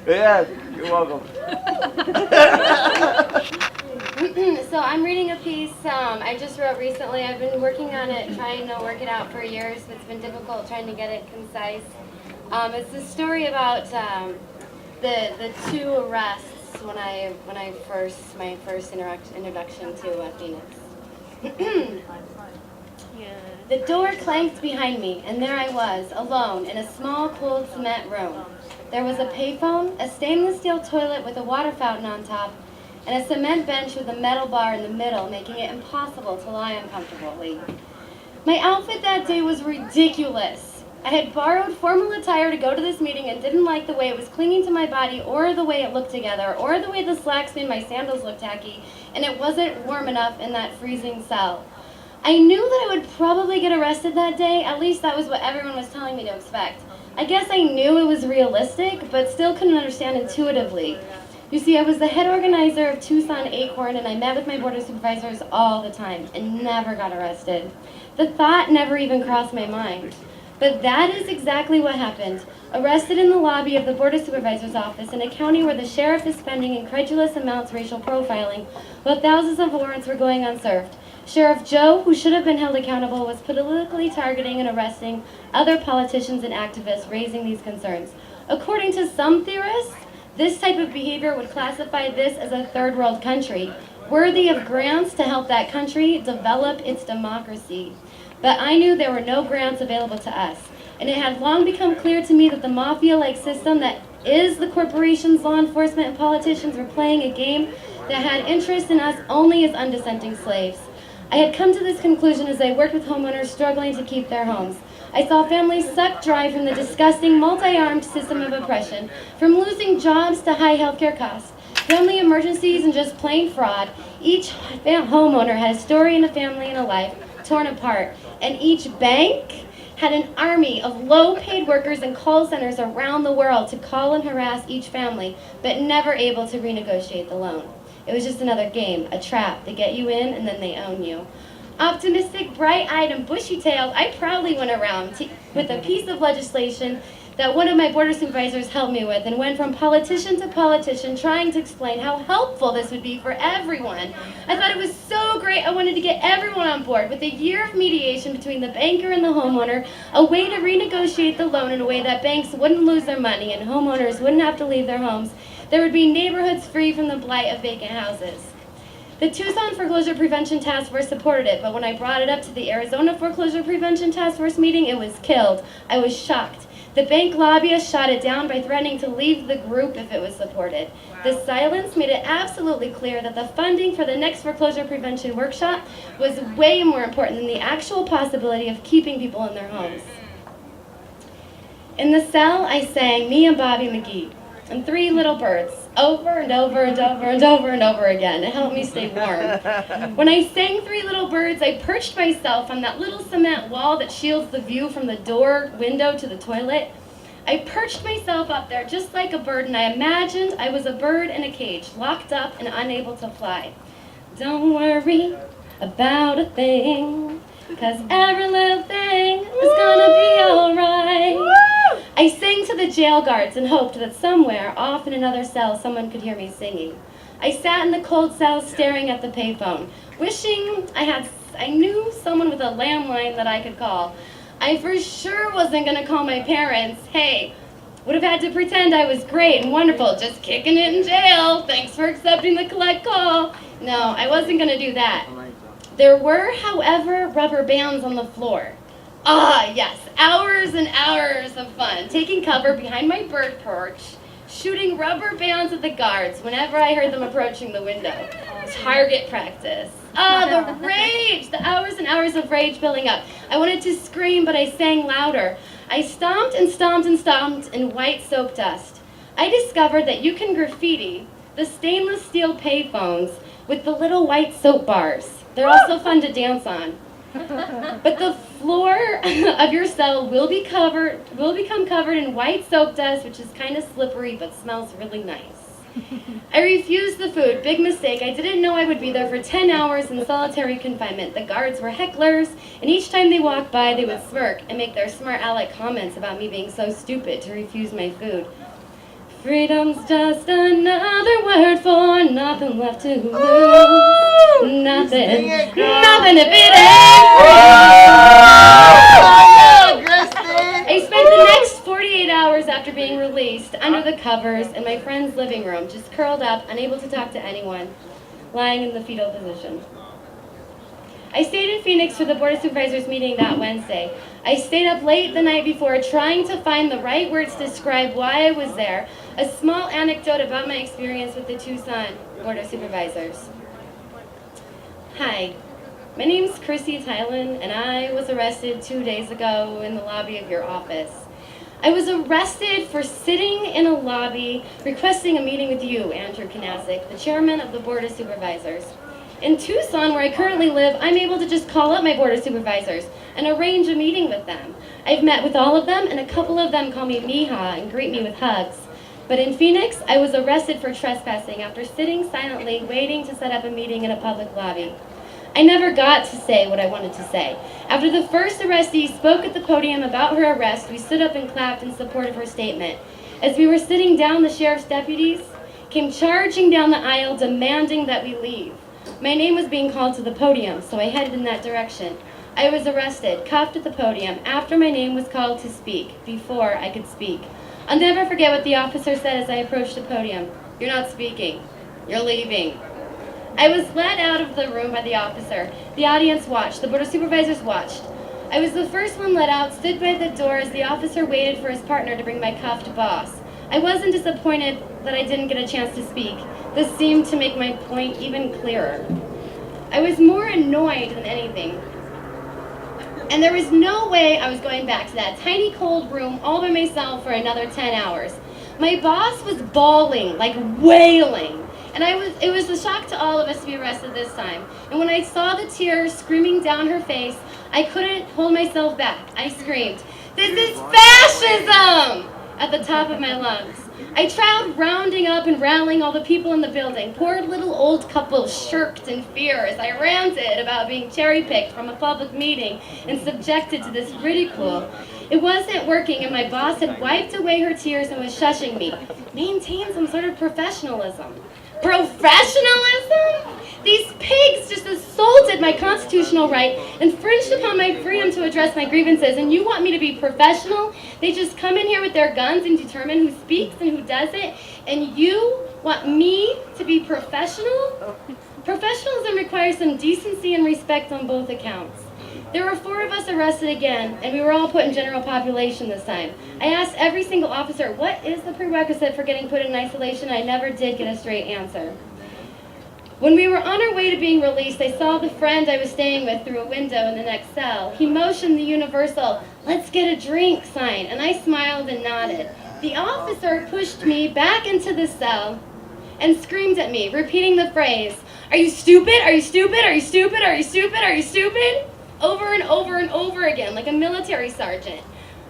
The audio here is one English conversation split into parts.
Yeah, you're welcome. So I'm reading a piece I just wrote recently. I've been working on it, trying to work it out for years. It's been difficult trying to get it concise. It's a story about the two arrests when my first introduction to Phoenix. The door clanked behind me, and there I was, alone, in a small, cold cement room. There was a payphone, a stainless steel toilet with a water fountain on top, and a cement bench with a metal bar in the middle, making it impossible to lie uncomfortably. My outfit that day was ridiculous. I had borrowed formal attire to go to this meeting and didn't like the way it was clinging to my body, or the way it looked together, or the way the slacks made my sandals look tacky, and it wasn't warm enough in that freezing cell. I knew that I would probably get arrested that day. At least that was what everyone was telling me to expect. I guess I knew it was realistic, but still couldn't understand intuitively. You see, I was the head organizer of Tucson Acorn, and I met with my board of supervisors all the time and never got arrested. The thought never even crossed my mind. But that is exactly what happened. Arrested in the lobby of the Board of Supervisors office in a county where the sheriff is spending incredulous amounts racial profiling, while thousands of warrants were going unserved. Sheriff Joe, who should have been held accountable, was politically targeting and arresting other politicians and activists raising these concerns. According to some theorists, this type of behavior would classify this as a third world country, worthy of grants to help that country develop its democracy. But I knew there were no grants available to us, and it had long become clear to me that the mafia-like system that is the corporations, law enforcement, and politicians were playing a game that had interest in us only as undissenting slaves. I had come to this conclusion as I worked with homeowners struggling to keep their homes. I saw families sucked dry from the disgusting multi-armed system of oppression, from losing jobs to high healthcare costs, family emergencies, and just plain fraud. Each homeowner had a story and a family and a life torn apart, and each bank had an army of low-paid workers and call centers around the world to call and harass each family, but never able to renegotiate the loan. It was just another game, a trap. They get you in, and then they own you. Optimistic, bright-eyed, and bushy-tailed, I proudly went around with a piece of legislation that one of my board of supervisors helped me with, and went from politician to politician trying to explain how helpful this would be for everyone. I thought it was so great. I wanted to get everyone on board with a year of mediation between the banker and the homeowner, a way to renegotiate the loan in a way that banks wouldn't lose their money and homeowners wouldn't have to leave their homes. There would be neighborhoods free from the blight of vacant houses. The Tucson Foreclosure Prevention Task Force supported it, but when I brought it up to the Arizona Foreclosure Prevention Task Force meeting, it was killed. I was shocked. The bank lobbyists shot it down by threatening to leave the group if it was supported. Wow. The silence made it absolutely clear that the funding for the next foreclosure prevention workshop was way more important than the actual possibility of keeping people in their homes. In the cell, I sang Me and Bobby McGee and Three Little Birds over and over and over and over and over again. It helped me stay warm. When I sang Three Little Birds, I perched myself on that little cement wall that shields the view from the window to the toilet. I perched myself up there just like a bird, and I imagined I was a bird in a cage, locked up and unable to fly. Don't worry about a thing, 'cause every little thing is gonna be alright. I sang to the jail guards and hoped that somewhere off in another cell someone could hear me singing. I sat in the cold cell staring at the payphone, wishing I knew someone with a landline that I could call. I for sure wasn't going to call my parents. Hey, would have had to pretend I was great and wonderful, just kicking it in jail. Thanks for accepting the collect call. No, I wasn't going to do that. There were, however, rubber bands on the floor. Ah, yes, hours and hours of fun, taking cover behind my bird perch, shooting rubber bands at the guards whenever I heard them approaching the window. Target practice. Ah, the rage, the hours and hours of rage building up. I wanted to scream, but I sang louder. I stomped and stomped and stomped in white soap dust. I discovered that you can graffiti the stainless steel payphones with the little white soap bars. They're also fun to dance on. But the floor of your cell will become covered in white soap dust, which is kind of slippery but smells really nice. I refused the food. Big mistake. I didn't know I would be there for 10 hours in solitary confinement. The guards were hecklers, and each time they walked by, they would smirk and make their smart aleck comments about me being so stupid to refuse my food. Freedom's just another word for nothing left to lose. Nothing. Nothing if it ain't free. I spent the next 48 hours after being released under the covers in my friend's living room, just curled up, unable to talk to anyone, lying in the fetal position. I stayed in Phoenix for the Board of Supervisors meeting that Wednesday. I stayed up late the night before trying to find the right words to describe why I was there. A small anecdote about my experience with the Tucson Board of Supervisors. Hi, my name's Kristy and I was arrested 2 days ago in the lobby of your office. I was arrested for sitting in a lobby requesting a meeting with you, Andrew Kanasic, the chairman of the Board of Supervisors. In Tucson, where I currently live, I'm able to just call up my Board of Supervisors and arrange a meeting with them. I've met with all of them, and a couple of them call me Mija and greet me with hugs. But in Phoenix, I was arrested for trespassing after sitting silently waiting to set up a meeting in a public lobby. I never got to say what I wanted to say. After the first arrestee spoke at the podium about her arrest, we stood up and clapped in support of her statement. As we were sitting down, the sheriff's deputies came charging down the aisle demanding that we leave. My name was being called to the podium, so I headed in that direction. I was arrested, cuffed at the podium, after my name was called to speak, before I could speak. I'll never forget what the officer said as I approached the podium. "You're not speaking. You're leaving." I was led out of the room by the officer. The audience watched. The Board of Supervisors watched. I was the first one let out, stood by the door as the officer waited for his partner to bring my cuffed boss. I wasn't disappointed that I didn't get a chance to speak. This seemed to make my point even clearer. I was more annoyed than anything. And there was no way I was going back to that tiny cold room all by myself for another 10 hours. My boss was bawling, like wailing. And it was a shock to all of us to be arrested this time. And when I saw the tears streaming down her face, I couldn't hold myself back. I screamed, "This is fascism!" at the top of my lungs. I tried rounding up and rallying all the people in the building. Poor little old couples shirked in fear as I ranted about being cherry-picked from a public meeting and subjected to this ridicule. It wasn't working, and my boss had wiped away her tears and was shushing me. Maintain some sort of professionalism. Professionalism? These pigs just assaulted my constitutional right, infringed upon my freedom to address my grievances, and you want me to be professional? They just come in here with their guns and determine who speaks and who doesn't, and you want me to be professional? Professionalism requires some decency and respect on both accounts. There were 4 of us arrested again, and we were all put in general population this time. I asked every single officer, what is the prerequisite for getting put in isolation? I never did get a straight answer. When we were on our way to being released, I saw the friend I was staying with through a window in the next cell. He motioned the universal, "Let's get a drink" sign, and I smiled and nodded. The officer pushed me back into the cell and screamed at me, repeating the phrase, "Are you stupid? Are you stupid? Are you stupid? Are you stupid? Are you stupid?" Over and over and over again, like a military sergeant.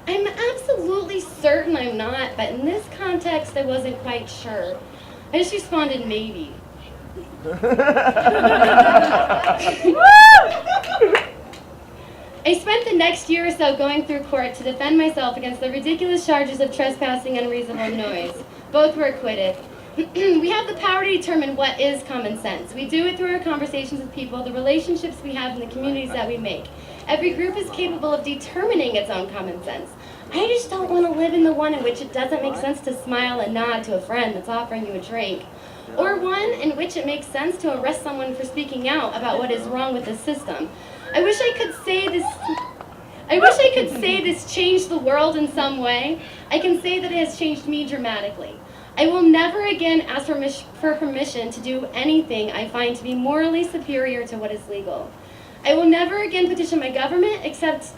I'm absolutely certain I'm not, but in this context, I wasn't quite sure. I just responded, maybe. I spent the next year or so going through court to defend myself against the ridiculous charges of trespassing and unreasonable noise. Both were acquitted. We have the power to determine what is common sense. We do it through our conversations with people, the relationships we have, and the communities that we make. Every group is capable of determining its own common sense. I just don't want to live in the one in which it doesn't make sense to smile and nod to a friend that's offering you a drink, or one in which it makes sense to arrest someone for speaking out about what is wrong with the system. I wish I could say this changed the world in some way. I can say that it has changed me dramatically. I will never again ask for permission to do anything I find to be morally superior to what is legal. I will never again petition my government, expect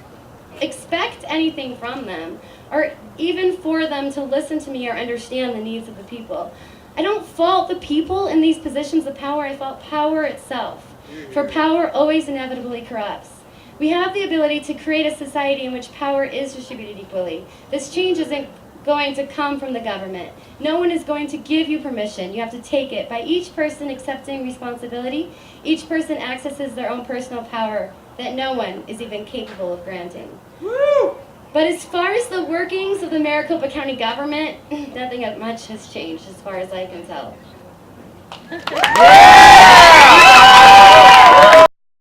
anything from them, or even for them to listen to me or understand the needs of the people. I don't fault the people in these positions of power, I fault power itself. For power always inevitably corrupts. We have the ability to create a society in which power is distributed equally. This change isn't going to come from the government. No one is going to give you permission. You have to take it. By each person accepting responsibility, each person accesses their own personal power that no one is even capable of granting. Woo! But as far as the workings of the Maricopa County government, nothing much has changed as far as I can tell. Yeah!